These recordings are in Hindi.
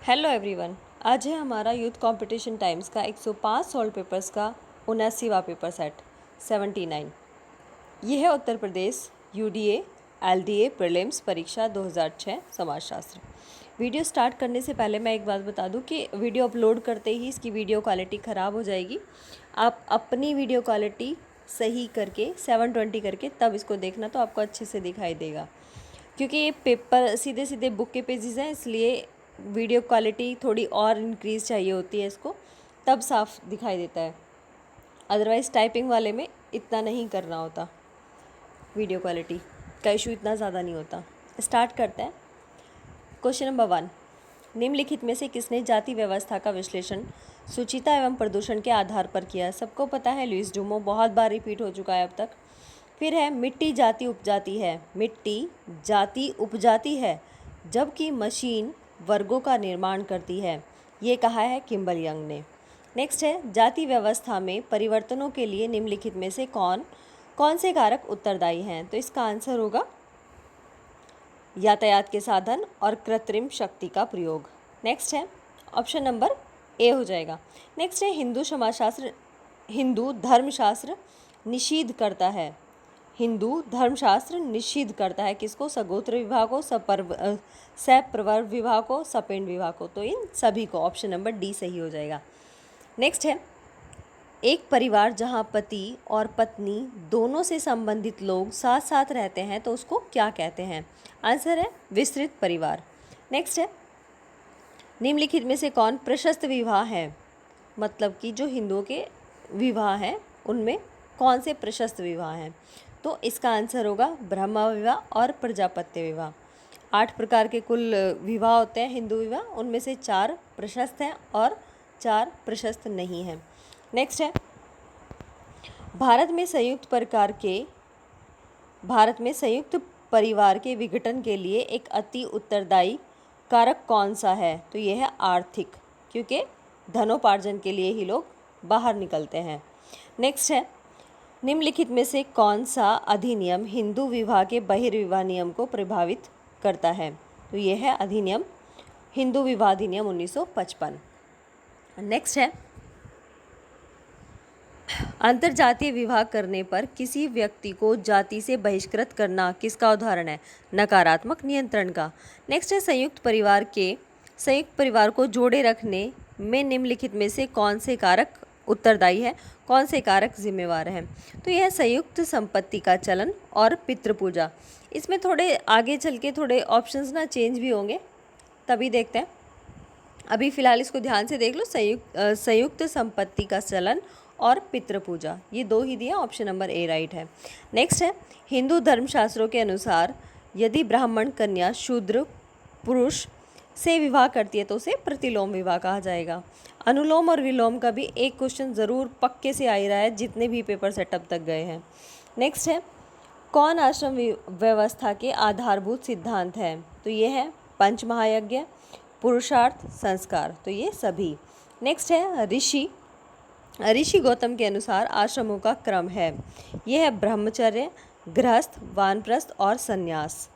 Hello everyone. आज है हमारा यूथ कंपटीशन टाइम्स का 105 सॉल्व पेपर्स का 79वां पेपर सेट 79। ये है Uttar Pradesh UDA LDA prelims परीक्षा 2006 समाजशास्त्र। वीडियो स्टार्ट करने से पहले मैं एक बात बता दूं कि वीडियो अपलोड करते ही इसकी वीडियो क्वालिटी ख़राब हो जाएगी। आप अपनी वीडियो क्वालिटी सही करके 720 करके तब इसको देखना, तो आपको अच्छे से दिखाई देगा। क्योंकि ये पेपर सीधे सीधे बुक के पेजेस हैं, इसलिए वीडियो क्वालिटी थोड़ी और इंक्रीज़ चाहिए होती है इसको, तब साफ दिखाई देता है। अदरवाइज़ टाइपिंग वाले में इतना नहीं करना होता, वीडियो क्वालिटी का इशू इतना ज़्यादा नहीं होता। स्टार्ट करते हैं। क्वेश्चन नंबर 1, निम्नलिखित में से किसने जाति व्यवस्था का विश्लेषण सुचिता एवं प्रदूषण के आधार पर किया? सबको पता है लुईस डुमो, बहुत बार रिपीट हो चुका है अब तक। फिर है मिट्टी जाति उपजाति है, मिट्टी जाति उपजाति है जबकि मशीन वर्गों का निर्माण करती है, ये कहा है किम्बल यंग ने। नेक्स्ट है जाति व्यवस्था में परिवर्तनों के लिए निम्नलिखित में से कौन कौन से कारक उत्तरदायी हैं? तो इसका आंसर होगा यातायात के साधन और कृत्रिम शक्ति का प्रयोग। नेक्स्ट है ऑप्शन नंबर ए हो जाएगा। नेक्स्ट है हिंदू धर्मशास्त्र निषिद्ध करता है, हिंदू धर्मशास्त्र निषिद्ध करता है किसको? सगोत्र विवाह को, सप्रवर विवाह को, सपिंड विवाह को। तो इन सभी को ऑप्शन नंबर डी सही हो जाएगा। नेक्स्ट है एक परिवार जहां पति और पत्नी दोनों से संबंधित लोग साथ साथ रहते हैं तो उसको क्या कहते हैं? आंसर है विस्तृत परिवार। नेक्स्ट है निम्नलिखित में से कौन प्रशस्त विवाह है? मतलब कि जो हिंदुओं के विवाह हैं उनमें कौन से प्रशस्त विवाह हैं? तो इसका आंसर होगा ब्रह्म विवाह और प्रजापत्य विवाह। 8 प्रकार के कुल विवाह होते हैं हिंदू विवाह, उनमें से 4 प्रशस्त हैं और 4 प्रशस्त नहीं हैं। नेक्स्ट है भारत में संयुक्त परिवार के विघटन के लिए एक अति उत्तरदायी कारक कौन सा है? तो यह है आर्थिक, क्योंकि धनोपार्जन के लिए ही लोग बाहर निकलते हैं। नेक्स्ट है निम्नलिखित में से कौन सा अधिनियम हिंदू विवाह के बहिर्विवाह नियम को प्रभावित करता है? तो यह है अधिनियम हिंदू विवाह अधिनियम 1955। नेक्स्ट है अंतरजातीय विवाह करने पर किसी व्यक्ति को जाति से बहिष्कृत करना किसका उदाहरण है? नकारात्मक नियंत्रण का। नेक्स्ट है संयुक्त परिवार को जोड़े रखने में निम्नलिखित में से कौन से कारक उत्तरदायी है, कौन से कारक जिम्मेवार हैं? तो यह संयुक्त संपत्ति का चलन और पितृपूजा। इसमें थोड़े आगे चल के थोड़े ऑप्शंस ना चेंज भी होंगे, तभी देखते हैं। अभी फ़िलहाल इसको ध्यान से देख लो, संयुक्त संपत्ति का चलन और पितृपूजा, ये 2 ही दिया, ऑप्शन नंबर ए राइट है। नेक्स्ट है हिंदू धर्मशास्त्रों के अनुसार यदि ब्राह्मण कन्या शूद्र पुरुष से विवाह करती है तो उसे प्रतिलोम विवाह कहा जाएगा। अनुलोम और विलोम का भी एक क्वेश्चन ज़रूर पक्के से आ ही रहा है जितने भी पेपर सेटअप तक गए हैं। नेक्स्ट है कौन आश्रम व्यवस्था के आधारभूत सिद्धांत हैं? तो ये है पंच महायज्ञ, पुरुषार्थ, संस्कार, तो ये सभी। नेक्स्ट है ऋषि गौतम के अनुसार आश्रमों का क्रम है, ये है ब्रह्मचर्य, गृहस्थ, वानप्रस्थ और संन्यास।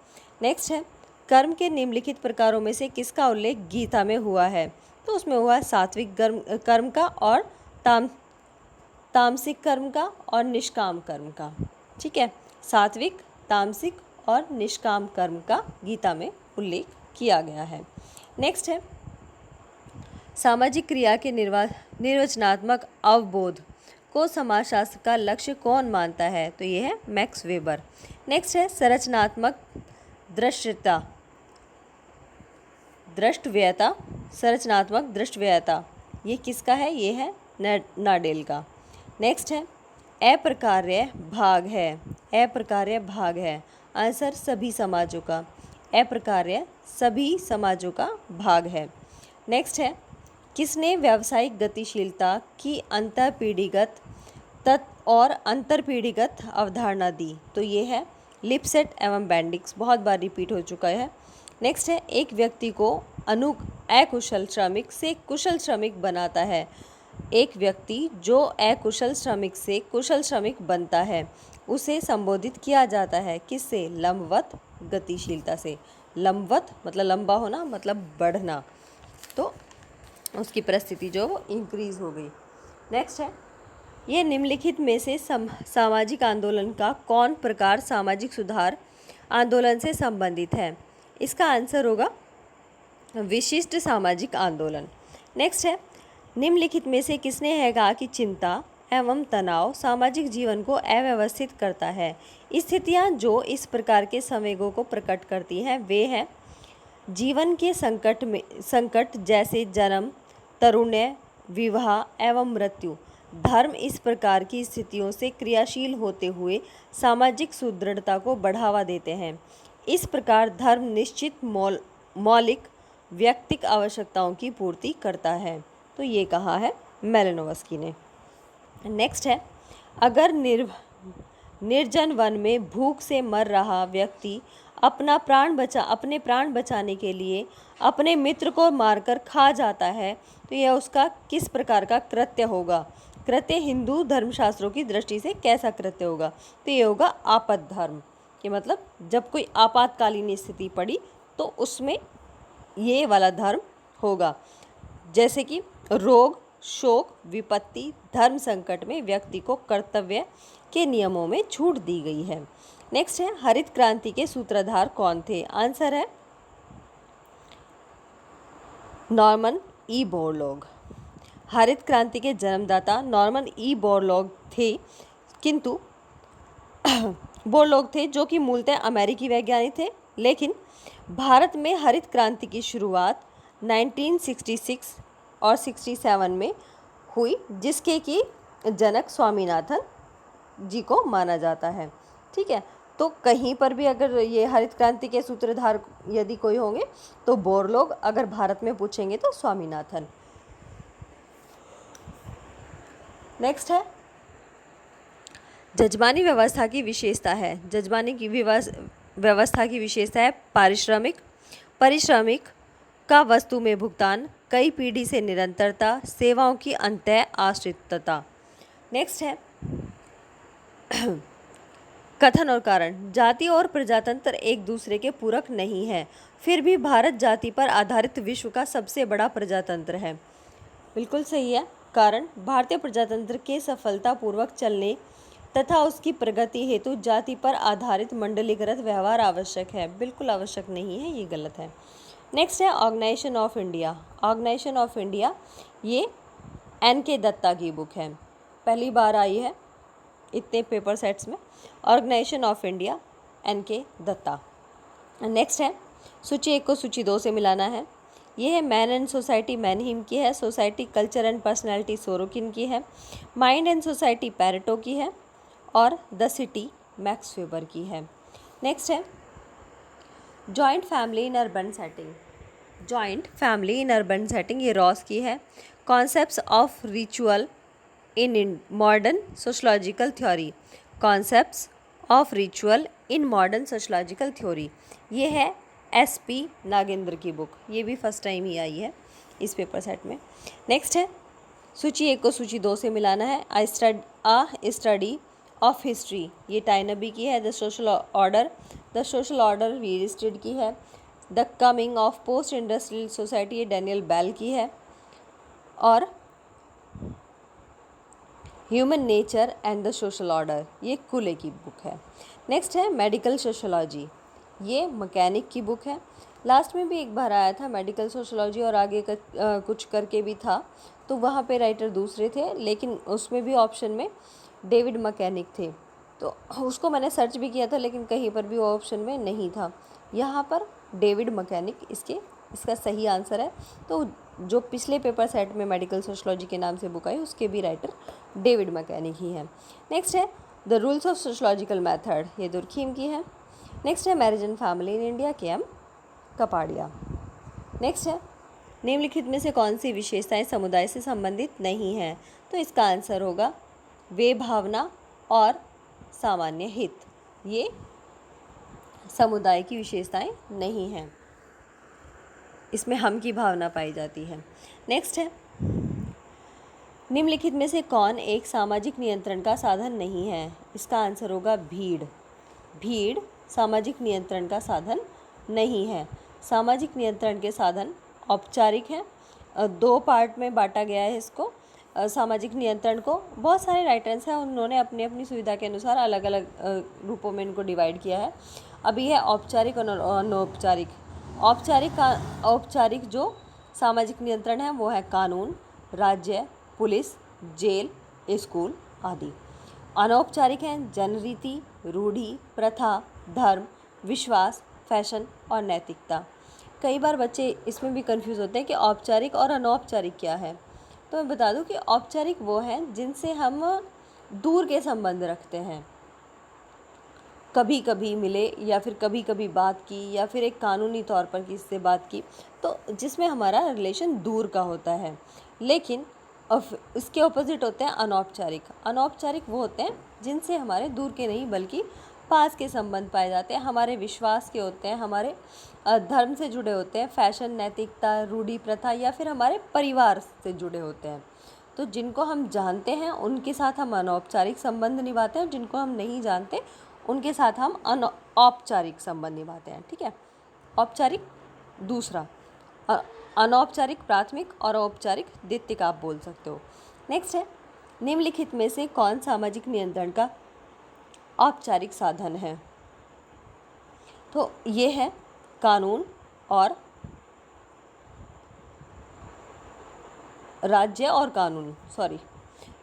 नेक्स्ट है कर्म के निम्नलिखित प्रकारों में से किसका उल्लेख गीता में हुआ है? तो उसमें हुआ है सात्विक कर्म का और तामसिक कर्म का और निष्काम कर्म का। ठीक है, सात्विक, तामसिक और निष्काम कर्म का गीता में उल्लेख किया गया है। नेक्स्ट है सामाजिक क्रिया के निर्वचनात्मक अवबोध को समाजशास्त्र का लक्ष्य कौन मानता है? तो ये है मैक्स वेबर। नेक्स्ट है संरचनात्मक संरचनात्मक दृष्टव्ययता, ये किसका है? ये है नाडेल का। नेक्स्ट है अप्रकार्य भाग है, आंसर सभी समाजों का, अप्रकार्य सभी समाजों का भाग है। नेक्स्ट है किसने व्यावसायिक गतिशीलता की अंतरपीढ़ीगत और अंतरपीढ़ीगत अवधारणा दी? तो ये है लिपसेट एवं बेंडिक्स, बहुत बार रिपीट हो चुका है। नेक्स्ट है एक व्यक्ति को अकुशल श्रमिक से कुशल श्रमिक बनाता है, एक व्यक्ति जो अकुशल श्रमिक से कुशल श्रमिक बनता है उसे संबोधित किया जाता है किससे? लंबवत गतिशीलता से। लंबवत मतलब लंबा होना, मतलब बढ़ना। तो उसकी परिस्थिति जो वो इंक्रीज हो गई। नेक्स्ट है, ये निम्नलिखित में से सामाजिक आंदोलन का कौन प्रकार सामाजिक सुधार आंदोलन से संबंधित है? इसका आंसर होगा विशिष्ट सामाजिक आंदोलन। नेक्स्ट है, निम्नलिखित में से किसने है कहा कि चिंता एवं तनाव सामाजिक जीवन को अव्यवस्थित करता है? स्थितियाँ जो इस प्रकार के संवेगों को प्रकट करती हैं वे हैं जीवन के संकट जैसे जन्म, तरुण्य, विवाह एवं मृत्यु। धर्म इस प्रकार की स्थितियों से क्रियाशील होते हुए सामाजिक सुदृढ़ता को बढ़ावा देते हैं। इस प्रकार धर्म निश्चित मौलिक व्यक्तिक आवश्यकताओं की पूर्ति करता है। तो ये कहा है मेलिनोवस्की ने। नेक्स्ट है, अगर निर्जन वन में भूख से मर रहा व्यक्ति अपने प्राण बचाने के लिए अपने मित्र को मारकर खा जाता है तो यह उसका किस प्रकार का कृत्य होगा? कृत्य हिंदू धर्मशास्त्रों की दृष्टि से कैसा कृत्य होगा? तो ये होगा आपद धर्म, कि मतलब जब कोई आपातकालीन स्थिति पड़ी तो उसमें ये वाला धर्म होगा। जैसे कि रोग, शोक, विपत्ति, धर्म संकट में व्यक्ति को कर्तव्य के नियमों में छूट दी गई है। नेक्स्ट है, हरित क्रांति के सूत्रधार कौन थे? आंसर है नॉर्मन ई बोरलॉग। हरित क्रांति के जन्मदाता नॉर्मन ई बोरलॉग थे, किंतु बोरलॉग थे जो कि मूलतः अमेरिकी वैज्ञानिक थे, लेकिन भारत में हरित क्रांति की शुरुआत 1966 और 67 में हुई, जिसके कि जनक स्वामीनाथन जी को माना जाता है। ठीक है, तो कहीं पर भी अगर ये हरित क्रांति के सूत्रधार यदि कोई होंगे तो बोरलॉग, अगर भारत में पूछेंगे तो स्वामीनाथन। नेक्स्ट है, जजमानी व्यवस्था की विशेषता है। जजमानी की व्यवस्था की विशेषता है पारिश्रमिक का वस्तु में भुगतान, कई पीढ़ी से निरंतरता, सेवाओं की अंतः आश्रितता। नेक्स्ट है कथन और कारण। जाति और प्रजातंत्र एक दूसरे के पूरक नहीं है, फिर भी भारत जाति पर आधारित विश्व का सबसे बड़ा प्रजातंत्र है। बिल्कुल सही है। कारण, भारतीय प्रजातंत्र के सफलतापूर्वक चलने तथा उसकी प्रगति हेतु जाति पर आधारित मंडलीकृत व्यवहार आवश्यक है। बिल्कुल आवश्यक नहीं है, ये गलत है। नेक्स्ट है organisation of India. Organisation of India ये NK दत्ता की बुक है, पहली बार आई है इतने पेपर सेट्स में। Organisation of India NK Datta. Next है सूची 1 को सूची 2 से मिलाना है। ये है मैन एंड सोसाइटी मैनहीम की है, society culture and personality Sorokin की है, माइंड एंड सोसाइटी पैरेटो की है और द सिटी मैक्स वेबर की है। नेक्स्ट है joint family in urban setting. Joint family in urban setting ये रॉस की है। Concepts of ritual in modern sociological theory. Concepts of ritual in modern sociological theory ये है SP नागेंद्र की बुक, ये भी फर्स्ट टाइम ही आई है इस पेपर सेट में। नेक्स्ट है सूची 1 को सूची 2 से मिलाना है। आ स्टडी ऑफ हिस्ट्री ये टाइनबी की है। द सोशल ऑर्डर वीरिस्टेड की है। The coming of post industrial society ये डैनियल बेल की है और human nature and the social order ये कुले की बुक है। नेक्स्ट है मेडिकल सोशोलॉजी, ये मैकेनिक की बुक है। लास्ट में भी एक बार आया था मेडिकल सोशोलॉजी और आगे कुछ करके भी था, तो वहाँ पे राइटर दूसरे थे, लेकिन उसमें भी ऑप्शन में डेविड मैकेनिक थे, तो उसको मैंने सर्च भी किया था लेकिन कहीं पर भी वो ऑप्शन में नहीं था। यहाँ पर डेविड मैकेनिक इसका सही आंसर है। तो जो पिछले पेपर सेट में मेडिकल सोशोलॉजी के नाम से बुक आई उसके भी राइटर डेविड मैकेनिक ही है। नेक्स्ट है the rules of sociological method, ये दुर्खीम की है। नेक्स्ट है marriage and family in India, KM Kapadia. Next है निम्नलिखित में से कौन सी विशेषताएं समुदाय से संबंधित नहीं हैं? तो इसका आंसर होगा वे भावना और सामान्य हित, ये समुदाय की विशेषताएं नहीं हैं, इसमें हम की भावना पाई जाती है। नेक्स्ट है निम्नलिखित में से कौन एक सामाजिक नियंत्रण का साधन नहीं है? इसका आंसर होगा भीड़। भीड़ सामाजिक नियंत्रण का साधन नहीं है। सामाजिक नियंत्रण के साधन औपचारिक हैं दो पार्ट में बांटा गया है इसको, सामाजिक नियंत्रण को। बहुत सारे राइटर्स हैं, उन्होंने अपनी अपनी सुविधा के अनुसार अलग अलग रूपों में इनको डिवाइड किया है। अभी है औपचारिक और अनौपचारिक। औपचारिक जो सामाजिक नियंत्रण है वो है कानून, राज्य, पुलिस, जेल, स्कूल आदि। अनौपचारिक हैं जनरीति, रूढ़ि, प्रथा, धर्म, विश्वास, फैशन और नैतिकता। कई बार बच्चे इसमें भी कंफ्यूज होते हैं कि औपचारिक और अनौपचारिक क्या है। तो मैं बता दूं कि औपचारिक वो हैं जिनसे हम दूर के संबंध रखते हैं, कभी कभी मिले या फिर कभी कभी बात की या फिर एक कानूनी तौर पर किसी से बात की, तो जिसमें हमारा रिलेशन दूर का होता है। लेकिन इसके ऑपोजिट होते हैं अनौपचारिक। अनौपचारिक वो होते हैं जिनसे हमारे दूर के नहीं बल्कि पास के संबंध पाए जाते हैं, हमारे विश्वास के होते हैं, हमारे धर्म से जुड़े होते हैं, फैशन, नैतिकता, रूढ़ि, प्रथा या फिर हमारे परिवार से जुड़े होते हैं। तो जिनको हम जानते हैं उनके साथ हम अनौपचारिक संबंध निभाते हैं, और जिनको हम नहीं जानते उनके साथ हम अनौपचारिक संबंध निभाते हैं। ठीक है, औपचारिक दूसरा, अनौपचारिक प्राथमिक और औपचारिक द्वितीयक आप बोल सकते हो। नेक्स्ट है, निम्नलिखित में से कौन सामाजिक नियंत्रण का औपचारिक साधन है? तो ये है कानून और राज्य और कानून,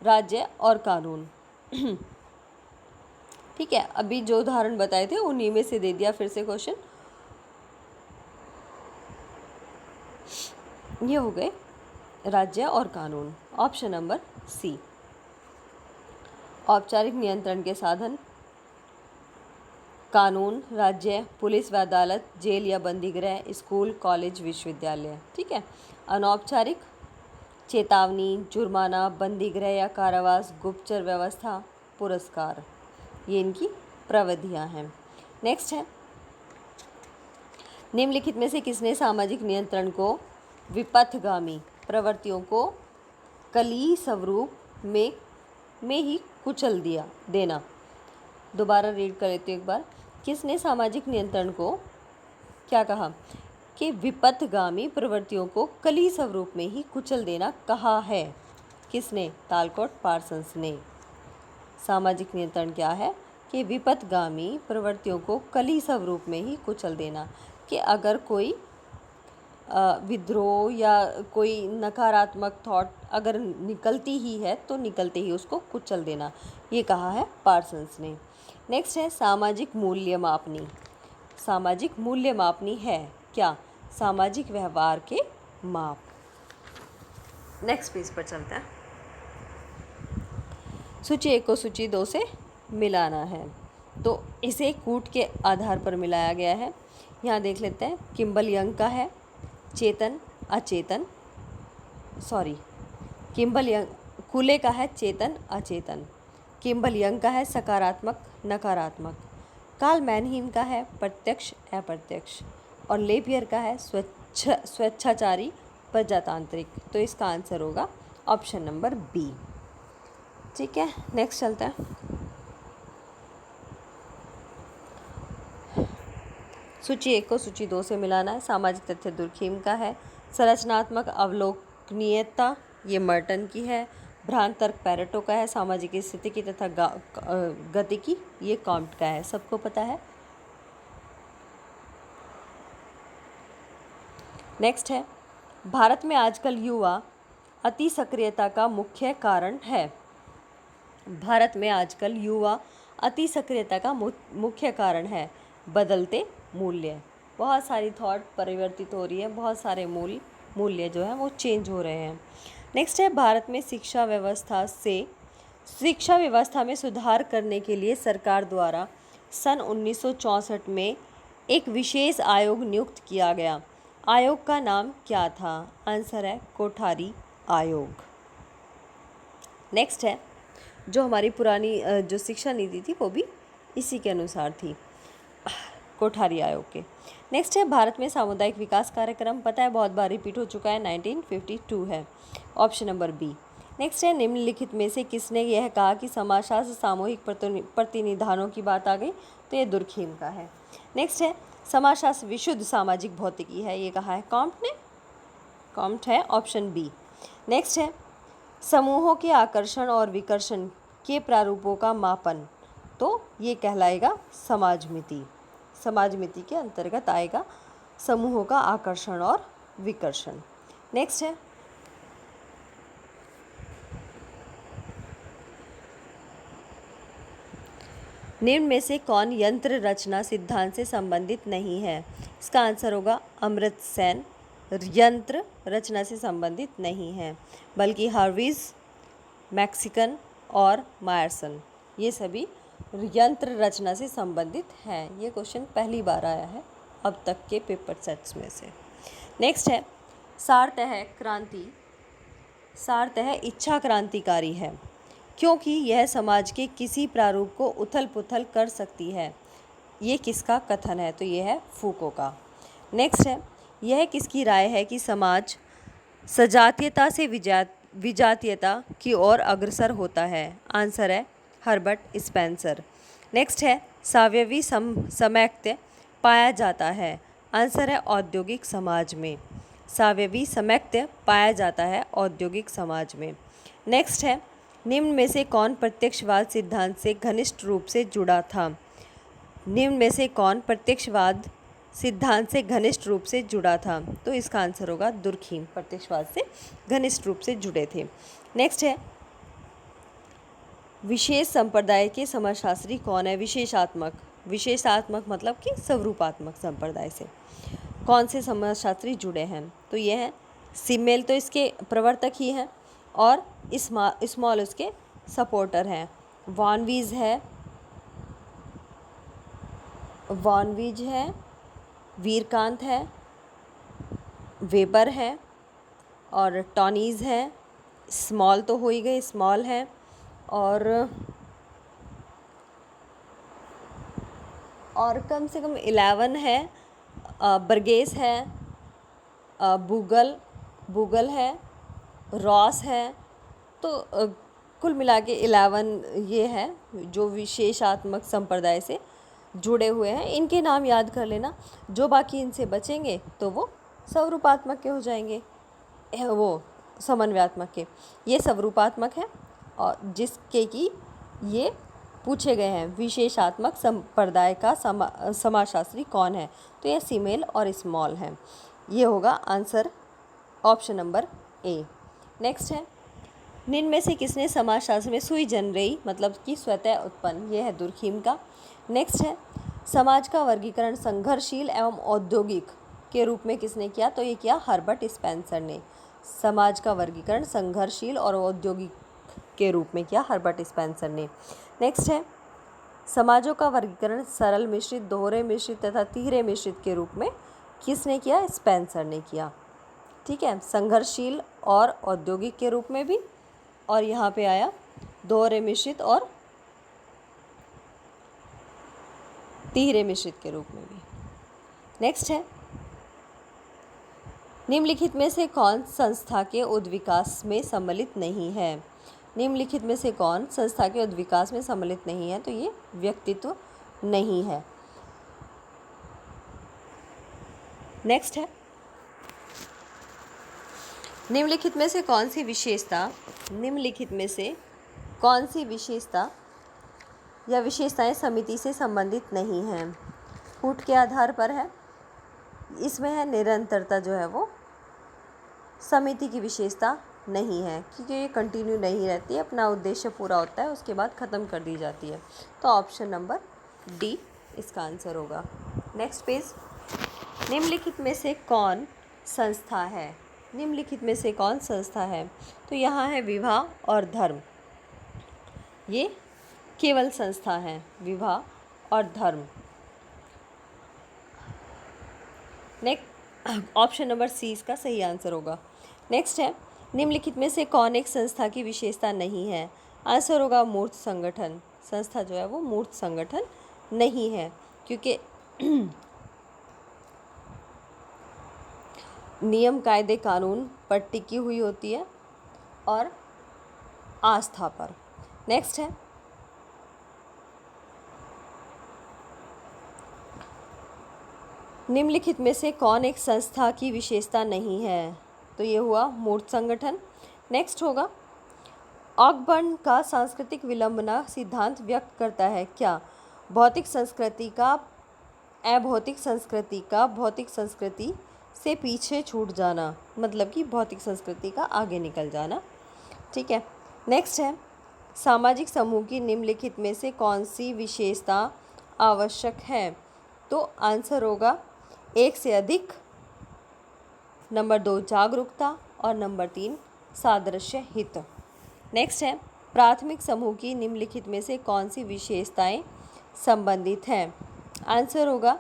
राज्य और कानून। ठीक है, अभी जो उदाहरण बताए थे उन्हीं में से दे दिया फिर से क्वेश्चन। ये हो गए राज्य और कानून। ऑप्शन नंबर सी, औपचारिक नियंत्रण के साधन कानून, राज्य, पुलिस व अदालत, जेल या बंदीगृह, स्कूल, कॉलेज, विश्वविद्यालय। ठीक है, अनौपचारिक चेतावनी, जुर्माना, बंदीगृह या कारावास, गुप्तचर व्यवस्था, पुरस्कार, ये इनकी प्रविधियां हैं। नेक्स्ट है, निम्नलिखित में से किसने सामाजिक नियंत्रण को विपथगामी प्रवृत्तियों को कली स्वरूप में ही कुचल देना। दोबारा रीड कर लेते हैं एक बार। किसने सामाजिक नियंत्रण को क्या कहा कि विपथगामी प्रवृत्तियों को कली स्वरूप में ही कुचल देना कहा है? किसने? तालकोट पार्सन्स ने। सामाजिक नियंत्रण क्या है कि विपथगामी प्रवृत्तियों को कली स्वरूप में ही कुचल देना, कि अगर कोई विद्रोह या कोई नकारात्मक थॉट अगर निकलती ही है तो निकलते ही उसको कुचल देना, ये कहा है पार्सन्स ने। नेक्स्ट है, सामाजिक मूल्य मापनी। सामाजिक मूल्य मापनी है क्या? सामाजिक व्यवहार के माप। नेक्स्ट पेज पर चलते हैं। सूची 1 को सूची 2 से मिलाना है, तो इसे कूट के आधार पर मिलाया गया है। यहाँ देख लेते हैं, किम्बल यंग का है चेतन अचेतन, कूले का है चेतन अचेतन, किम्बल यंग का है सकारात्मक नकारात्मक, कार्ल मैनहीम का है प्रत्यक्ष अप्रत्यक्ष, और लेपियर का है स्वेच्छाचारी प्रजातांत्रिक। तो इसका आंसर होगा ऑप्शन नंबर बी। ठीक है, नेक्स्ट चलते हैं। सूची 1 को सूची 2 से मिलाना है। सामाजिक तथ्य दुर्खीम का है, संरचनात्मक अवलोकनीयता ये मर्टन की है, भ्रांत तर्क पैरेटो का है, सामाजिक स्थिति की तथा गति की ये कॉम्ट का है। सबको पता है। नेक्स्ट है, भारत में आजकल युवा अति सक्रियता का मुख्य कारण है। भारत में आजकल युवा अति सक्रियता का मुख्य कारण है बदलते मूल्य। बहुत सारी थॉट परिवर्तित हो रही है, बहुत सारे मूल्य जो है वो चेंज हो रहे हैं। नेक्स्ट है, भारत में शिक्षा व्यवस्था में सुधार करने के लिए सरकार द्वारा सन 1964 में एक विशेष आयोग नियुक्त किया गया। आयोग का नाम क्या था? आंसर है कोठारी आयोग। नेक्स्ट है, जो हमारी पुरानी जो शिक्षा नीति थी वो भी इसी के अनुसार थी, कोठारी आयोग के। नेक्स्ट है, भारत में सामुदायिक विकास कार्यक्रम, पता है बहुत बार रिपीट हो चुका है, 1952 है। Option number B. नेक्स्ट है, निम्नलिखित में से किसने यह कहा कि समाजशास्त्र सामूहिक प्रतिनिधानों की बात आ गई? तो ये दुर्खीम का है। नेक्स्ट है, समाजशास्त्र विशुद्ध सामाजिक भौतिकी है, ये कहा है कॉम्ट ने। काउंट है ऑप्शन बी। नेक्स्ट है समूहों के आकर्षण और विकर्षण के प्रारूपों का मापन, तो ये कहलाएगा समाजमिति। समाजमिति के अंतर्गत आएगा समूहों का आकर्षण और विकर्षण। नेक्स्ट है निम्न में से कौन यंत्र रचना सिद्धांत से संबंधित नहीं है? इसका आंसर होगा अमर्त्य सेन यंत्र रचना से संबंधित नहीं है, बल्कि हार्वीज, मैक्सिकन और मायरसन ये सभी यंत्र रचना से संबंधित हैं। ये क्वेश्चन पहली बार आया है अब तक के पेपर सेट्स में से। नेक्स्ट है सार्थ इच्छा क्रांतिकारी है क्योंकि यह समाज के किसी प्रारूप को उथल पुथल कर सकती है। ये किसका कथन है? तो ये है फूको का। नेक्स्ट है यह किसकी राय है कि समाज सजातीयता से विजातीयता की ओर अग्रसर होता है? आंसर है हर्बर्ट स्पेंसर। नेक्स्ट है सावयवी समैक्य पाया जाता है। आंसर है औद्योगिक समाज में। सावयवी समैक्य पाया जाता है औद्योगिक समाज में। नेक्स्ट है निम्न में से कौन प्रत्यक्षवाद सिद्धांत से घनिष्ठ रूप से जुड़ा था? निम्न में से कौन प्रत्यक्षवाद सिद्धांत से घनिष्ठ रूप से जुड़ा था? तो इसका आंसर होगा दुर्खीम प्रत्यक्षवाद से घनिष्ठ रूप से जुड़े थे। नेक्स्ट है विशेष संप्रदाय के समाजशास्त्री कौन है? विशेषात्मक मतलब कि स्वरूपात्मक संप्रदाय से कौन से समाजशास्त्री जुड़े हैं? तो ये हैं सिमेल, तो इसके प्रवर्तक ही हैं, और स्मॉल उसके सपोर्टर हैं। वॉनवीज है, वीरकांत है, वेबर है और टॉनीज है। स्मॉल तो हो ही गए, स्मॉल है, और कम से कम 11 है। बर्गेस है, बूगल है, रॉस है। तो कुल मिला के 11 ये है जो विशेषात्मक संप्रदाय से जुड़े हुए हैं। इनके नाम याद कर लेना, जो बाकी इनसे बचेंगे तो वो स्वरूपात्मक के हो जाएंगे, वो समन्वयात्मक के। ये स्वरूपात्मक है और जिसके कि ये पूछे गए हैं विशेषात्मक संप्रदाय का समाजशास्त्री कौन है? तो ये सिमेल और स्मॉल हैं। ये होगा answer option number A. Next है निम्न में से किसने समाजशास्त्र में सुई जनरेई मतलब कि स्वतः उत्पन्न, ये है दुर्खीम का। नेक्स्ट है समाज का वर्गीकरण संघर्षशील एवं औद्योगिक के रूप में किसने किया? तो ये किया हर्बर्ट स्पेंसर ने। समाज का वर्गीकरण संघर्षशील और औद्योगिक के रूप में किया हर्बर्ट स्पेंसर ने। नेक्स्ट है समाजों का वर्गीकरण सरल मिश्रित, दोहरे मिश्रित तथा तीहरे मिश्रित के रूप में किसने किया? स्पेंसर ने किया। ठीक है, संघर्षशील और औद्योगिक के रूप में भी, और यहाँ पे आया दोहरे मिश्रित और तीहरे मिश्रित के रूप में भी। नेक्स्ट है निम्नलिखित में से कौन संस्था के उद्विकास में सम्मिलित नहीं है? निम्नलिखित में से कौन संस्था के उद्विकास में सम्मिलित नहीं है? तो ये व्यक्तित्व नहीं है। नेक्स्ट है निम्नलिखित में से कौन सी विशेषता या विशेषताएं समिति से संबंधित नहीं हैं? फूट के आधार पर है, इसमें है निरंतरता, जो है वो समिति की विशेषता नहीं है क्योंकि ये कंटिन्यू नहीं रहती है, अपना उद्देश्य पूरा होता है उसके बाद ख़त्म कर दी जाती है। तो ऑप्शन नंबर डी इसका आंसर होगा। नेक्स्ट पेज, निम्नलिखित में से कौन संस्था है? निम्नलिखित में से कौन संस्था है? तो यहाँ है विवाह और धर्म, ये केवल संस्था है, विवाह और धर्म। नेक्स्ट ऑप्शन नंबर सी इसका सही आंसर होगा। नेक्स्ट है निम्नलिखित में से कौन एक संस्था की विशेषता नहीं है? आंसर होगा मूर्त संगठन। संस्था जो है वो मूर्त संगठन नहीं है क्योंकि नियम कायदे कानून पर टिकी हुई होती है और आस्था पर। नेक्स्ट है निम्नलिखित में से कौन एक संस्था की विशेषता नहीं है? तो ये हुआ मूर्त संगठन। नेक्स्ट होगा ऑकबर्न का सांस्कृतिक विलंबना सिद्धांत व्यक्त करता है क्या? भौतिक संस्कृति का अभौतिक संस्कृति का भौतिक संस्कृति से पीछे छूट जाना, मतलब कि भौतिक संस्कृति का आगे निकल जाना। ठीक है। नेक्स्ट है सामाजिक समूह की निम्नलिखित में से कौन सी विशेषता आवश्यक है? तो आंसर होगा एक से अधिक, नंबर 2 जागरूकता और नंबर 3 सादृश्य हित। नेक्स्ट है प्राथमिक समूह की निम्नलिखित में से कौन सी विशेषताएं संबंधित हैं? आंसर होगा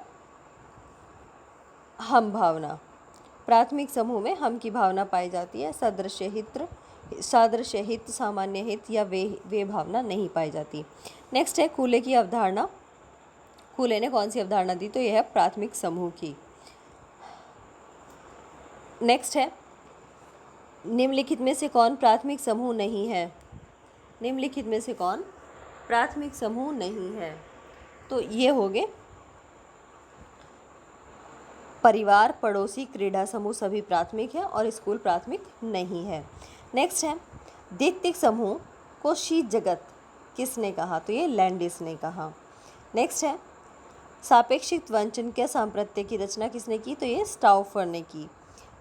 हम भावना। प्राथमिक समूह में हम की भावना पाई जाती है। सादृश्य हित, सामान्य हित या वे भावना नहीं पाई जाती। नेक्स्ट है कूले की अवधारणा। कूले ने कौन सी अवधारणा दी? तो यह है प्राथमिक समूह की। नेक्स्ट है निम्नलिखित में से कौन प्राथमिक समूह नहीं है? निम्नलिखित में से कौन प्राथमिक समूह नहीं है? तो ये होंगे परिवार, पड़ोसी, क्रीड़ा समूह सभी प्राथमिक है और स्कूल प्राथमिक नहीं है। नेक्स्ट है द्वितीयक समूह को शीत जगत किसने कहा? तो ये लैंडिस ने कहा। नेक्स्ट है सापेक्षिक वंचन के सांप्रत्य की रचना किसने की? तो ये स्टाउफर ने की।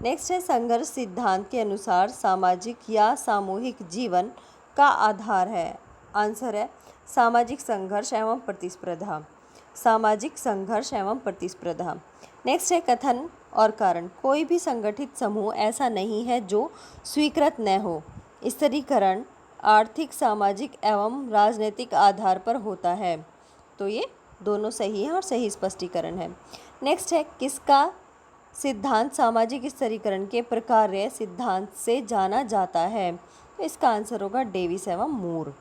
नेक्स्ट है संघर्ष सिद्धांत के अनुसार सामाजिक या सामूहिक जीवन का आधार है। आंसर है सामाजिक संघर्ष एवं प्रतिस्पर्धा। सामाजिक संघर्ष एवं प्रतिस्पर्धा। नेक्स्ट है कथन और कारण। कोई भी संगठित समूह ऐसा नहीं है जो स्वीकृत न हो। स्तरीकरण आर्थिक, सामाजिक एवं राजनीतिक आधार पर होता है। तो ये दोनों सही है और सही स्पष्टीकरण है। नेक्स्ट है किसका सिद्धांत सामाजिक स्तरीकरण के प्रकार्य सिद्धांत से जाना जाता है? इसका आंसर होगा डेविस एवं मूर।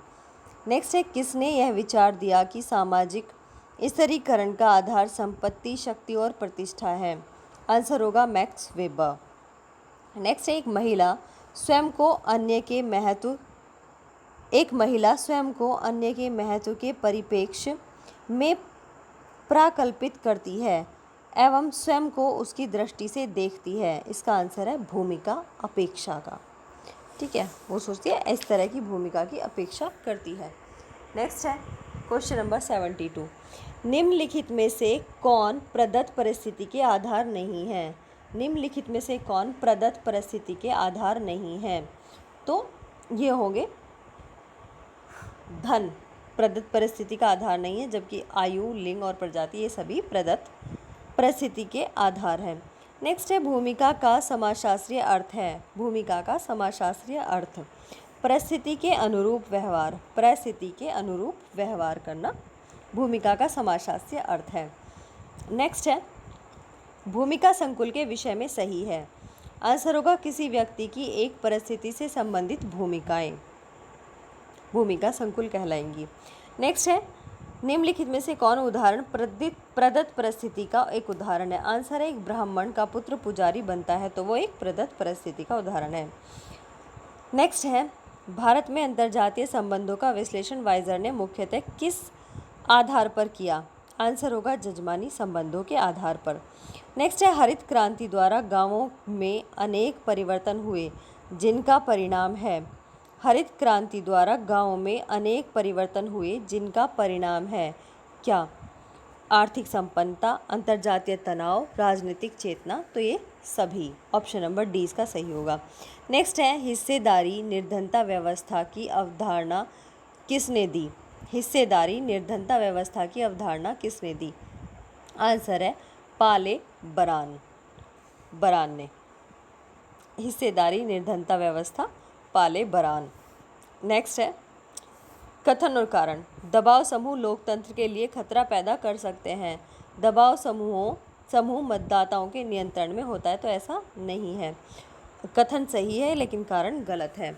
नेक्स्ट है किसने यह विचार दिया कि सामाजिक स्तरीकरण का आधार संपत्ति, शक्ति और प्रतिष्ठा है? आंसर होगा मैक्स वेबर। नेक्स्ट है एक महिला स्वयं को अन्य के महत्व के परिप्रेक्ष्य में प्राकल्पित करती है एवं स्वयं को उसकी दृष्टि से देखती है। इसका आंसर है भूमिका अपेक्षा का। ठीक है, वो सोचती है इस तरह की भूमिका की अपेक्षा करती है। नेक्स्ट है क्वेश्चन नंबर 72। निम्नलिखित में से कौन प्रदत्त परिस्थिति के आधार नहीं है? निम्नलिखित में से कौन प्रदत्त परिस्थिति के आधार नहीं है? तो ये होंगे धन प्रदत्त परिस्थिति का आधार नहीं है, जबकि आयु, लिंग और प्रजाति ये सभी प्रदत्त परिस्थिति के आधार हैं। नेक्स्ट है भूमिका का समाजशास्त्रीय अर्थ है। भूमिका का समाजशास्त्रीय अर्थ परिस्थिति के अनुरूप व्यवहार। परिस्थिति के अनुरूप व्यवहार करना भूमिका का समाजशास्त्रीय अर्थ है। नेक्स्ट है भूमिका संकुल के विषय में सही है। आंसर होगा किसी व्यक्ति की एक परिस्थिति से संबंधित भूमिकाएं भूमिका संकुल कहलाएंगी। नेक्स्ट है निम्नलिखित में से कौन उदाहरण प्रदत्त परिस्थिति का एक उदाहरण है? आंसर है एक ब्राह्मण का पुत्र पुजारी बनता है, तो वो एक प्रदत्त परिस्थिति का उदाहरण है। नेक्स्ट है भारत में अंतर्जातीय संबंधों का विश्लेषण वाइजर ने मुख्यतः किस आधार पर किया? आंसर होगा जजमानी संबंधों के आधार पर। नेक्स्ट है हरित क्रांति द्वारा गांवों में अनेक परिवर्तन हुए जिनका परिणाम है। हरित क्रांति द्वारा गांवों में अनेक परिवर्तन हुए जिनका परिणाम है क्या? आर्थिक संपन्नता, अंतर्जातीय तनाव, राजनीतिक चेतना। तो ये सभी ऑप्शन नंबर डी इसका सही होगा। नेक्स्ट है हिस्सेदारी निर्धनता व्यवस्था की अवधारणा किसने दी? हिस्सेदारी निर्धनता व्यवस्था की अवधारणा किसने दी? आंसर है पाले बरान ने। हिस्सेदारी निर्धनता व्यवस्था पाले बरान। नेक्स्ट है कथन और कारण। दबाव समूह लोकतंत्र के लिए खतरा पैदा कर सकते हैं। दबाव समूह मतदाताओं के नियंत्रण में होता है, तो ऐसा नहीं है। कथन सही है लेकिन कारण गलत है।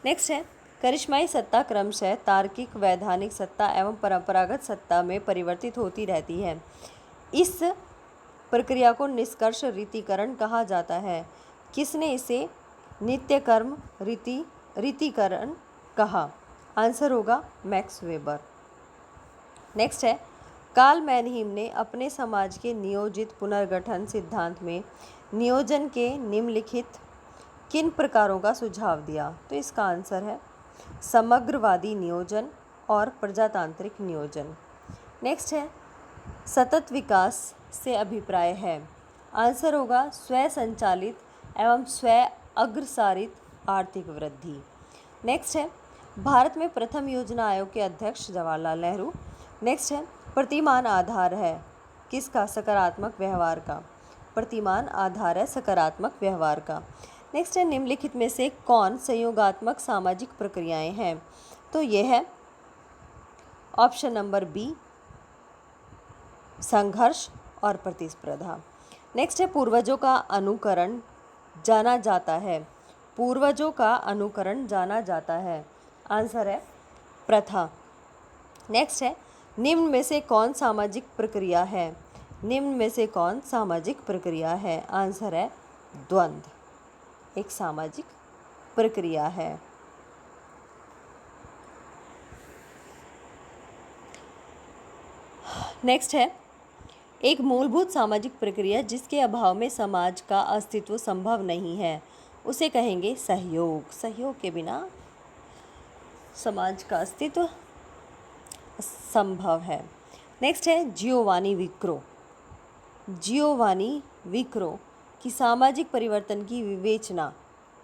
नेक्स्ट है करिश्माई सत्ता क्रमशः तार्किक, वैधानिक सत्ता एवं परंपरागत सत्ता में परिवर्तित होती रहती है। इस प्रक्रिया को निष्कर्ष रीतिकरण कहा जाता है। किसने इसे नित्यकर्म रीतिकरण कहा? आंसर होगा मैक्स वेबर। नेक्स्ट है कार्ल मैनहीम ने अपने समाज के नियोजित पुनर्गठन सिद्धांत में नियोजन के निम्नलिखित किन प्रकारों का सुझाव दिया? तो इसका आंसर है समग्रवादी नियोजन और प्रजातांत्रिक नियोजन। नेक्स्ट है सतत विकास से अभिप्राय है। आंसर होगा स्व संचालित एवं स्व अग्रसारित आर्थिक वृद्धि। नेक्स्ट है भारत में प्रथम योजना आयोग के अध्यक्ष जवाहरलाल नेहरू। नेक्स्ट है प्रतिमान आधार है किसका? सकारात्मक व्यवहार का। प्रतिमान आधार है सकारात्मक व्यवहार का। नेक्स्ट है निम्नलिखित में से कौन संयोगात्मक सामाजिक प्रक्रियाएं हैं? तो यह है ऑप्शन नंबर बी संघर्ष और प्रतिस्पर्धा। नेक्स्ट है पूर्वजों का अनुकरण जाना जाता है। पूर्वजों का अनुकरण जाना जाता है। आंसर है प्रथा। नेक्स्ट है निम्न में से कौन सामाजिक प्रक्रिया है? निम्न में से कौन सामाजिक प्रक्रिया है? आंसर है द्वंद्व एक सामाजिक प्रक्रिया है। नेक्स्ट है एक मूलभूत सामाजिक प्रक्रिया जिसके अभाव में समाज का अस्तित्व संभव नहीं है, उसे कहेंगे सहयोग। सहयोग के बिना समाज का अस्तित्व संभव है। नेक्स्ट है जियोवानी विक्रो। जियोवानी विक्रो की सामाजिक परिवर्तन की विवेचना,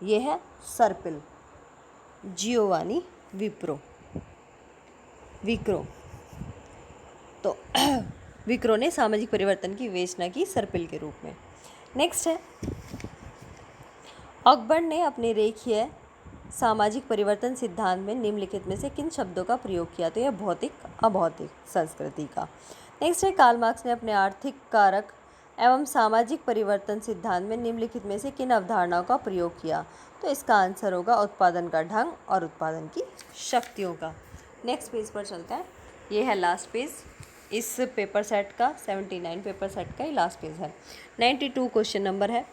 यह है सर्पिल। जियोवानी विक्रो तो विक्रो ने सामाजिक परिवर्तन की विवेचना की सर्पिल के रूप में। नेक्स्ट है अकबर ने अपने रेखीय सामाजिक परिवर्तन सिद्धांत में निम्नलिखित में से किन शब्दों का प्रयोग किया? तो यह भौतिक अभौतिक संस्कृति का। नेक्स्ट है कार्ल मार्क्स ने अपने आर्थिक कारक एवं सामाजिक परिवर्तन सिद्धांत में निम्नलिखित में से किन अवधारणाओं का प्रयोग किया? तो इसका आंसर होगा उत्पादन का ढंग और उत्पादन की शक्तियों का। नेक्स्ट पेज पर चलता है। ये है लास्ट पेज इस पेपर सेट का, 79 पेपर सेट का ही लास्ट पेज है। 92 क्वेश्चन नंबर है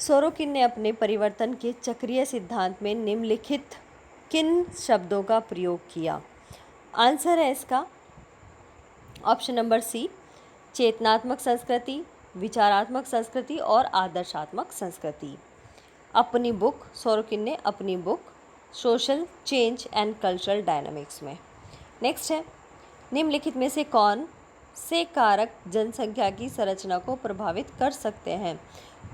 सोरोकिन ने अपने परिवर्तन के चक्रीय सिद्धांत में निम्नलिखित किन शब्दों का प्रयोग किया? आंसर है इसका ऑप्शन नंबर सी चेतनात्मक संस्कृति, विचारात्मक संस्कृति और आदर्शात्मक संस्कृति। अपनी बुक सोरोकिन ने अपनी book social change and cultural dynamics में। नेक्स्ट है निम्नलिखित में से कौन से कारक जनसंख्या की संरचना को प्रभावित कर सकते हैं?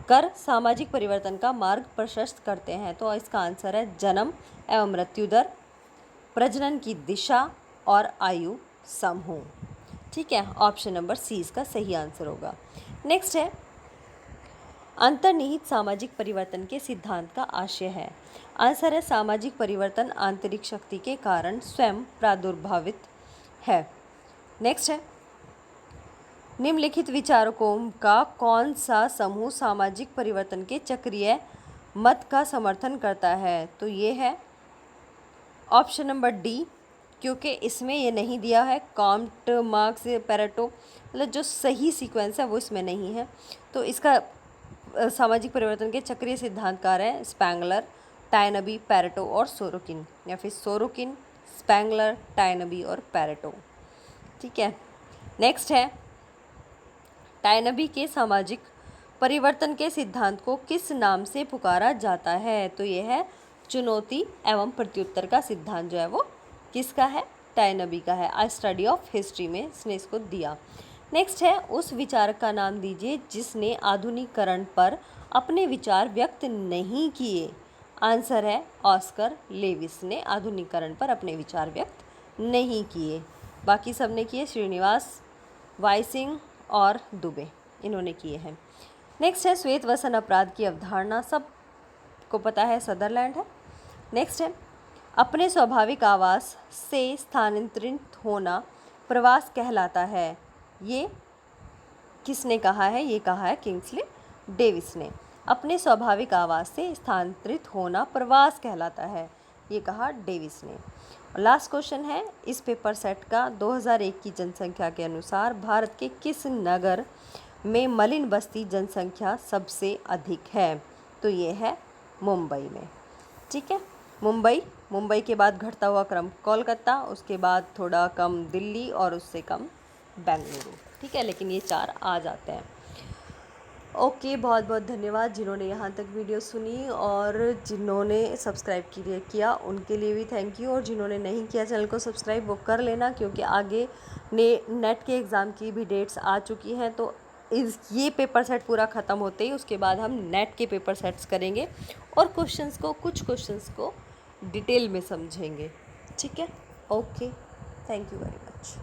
कर सामाजिक परिवर्तन का मार्ग प्रशस्त करते हैं। तो इसका आंसर है जन्म एवं मृत्यु दर, प्रजनन की दिशा और आयु समूह। ठीक है, ऑप्शन नंबर सी इसका सही आंसर होगा। नेक्स्ट है अंतर्निहित सामाजिक परिवर्तन के सिद्धांत का आशय है। आंसर है सामाजिक परिवर्तन आंतरिक शक्ति के कारण स्वयं प्रादुर्भावित है। नेक्स्ट है निम्नलिखित विचारकों का कौन सा समूह सामाजिक परिवर्तन के चक्रीय मत का समर्थन करता है? तो ये है ऑप्शन नंबर डी, क्योंकि इसमें ये नहीं दिया है कॉम्ट, मार्क्स, पैरेटो, मतलब जो सही सीक्वेंस है वो इसमें नहीं है। तो इसका सामाजिक परिवर्तन के चक्रीय सिद्धांतकार हैं स्पैंगलर, टायनबी, पैरेटो और सोरोकिन, या फिर सोरोकिन, स्पैंगलर, टायनबी और पैरेटो। ठीक है, नेक्स्ट है टायनबी के सामाजिक परिवर्तन के सिद्धांत को किस नाम से पुकारा जाता है? तो ये है चुनौती एवं प्रत्युत्तर का सिद्धांत जो है वो किसका है? टायनबी का है। आ स्टडी ऑफ हिस्ट्री में इसने इसको दिया। नेक्स्ट है उस विचारक का नाम दीजिए जिसने आधुनिकीकरण पर अपने विचार व्यक्त नहीं किए। आंसर है ऑस्कर लेविस ने आधुनिकीकरण पर अपने विचार व्यक्त नहीं किए, बाकी सब ने किए, श्रीनिवास, वाइसिंग और दुबे, इन्होंने किए हैं। नेक्स्ट है श्वेत वसन अपराध की अवधारणा सबको पता है, सदरलैंड है। नेक्स्ट है अपने स्वाभाविक आवास से स्थानांतरित होना प्रवास कहलाता है। ये किसने कहा है? ये कहा है किंग्सले डेविस ने। अपने स्वाभाविक आवास से स्थानांतरित होना प्रवास कहलाता है, ये कहा डेविस ने। और लास्ट क्वेश्चन है इस पेपर सेट का, 2001 की जनसंख्या के अनुसार भारत के किस नगर में मलिन बस्ती जनसंख्या सबसे अधिक है? तो ये है मुंबई में। ठीक है, मुंबई के बाद घटता हुआ क्रम कोलकाता, उसके बाद थोड़ा कम दिल्ली और उससे कम बेंगलुरु। ठीक है, लेकिन ये चार आ जाते हैं। ओके, बहुत बहुत धन्यवाद जिन्होंने यहाँ तक वीडियो सुनी, और जिन्होंने सब्सक्राइब किया उनके लिए भी थैंक यू, और जिन्होंने नहीं किया चैनल को सब्सक्राइब वो कर लेना, क्योंकि आगे नेट के एग्ज़ाम की भी डेट्स आ चुकी हैं। तो ये पेपर सेट पूरा ख़त्म होते ही उसके बाद हम नेट के पेपर सेट्स करेंगे और कुछ क्वेश्चंस को डिटेल में समझेंगे। ठीक है, okay, thank you very much.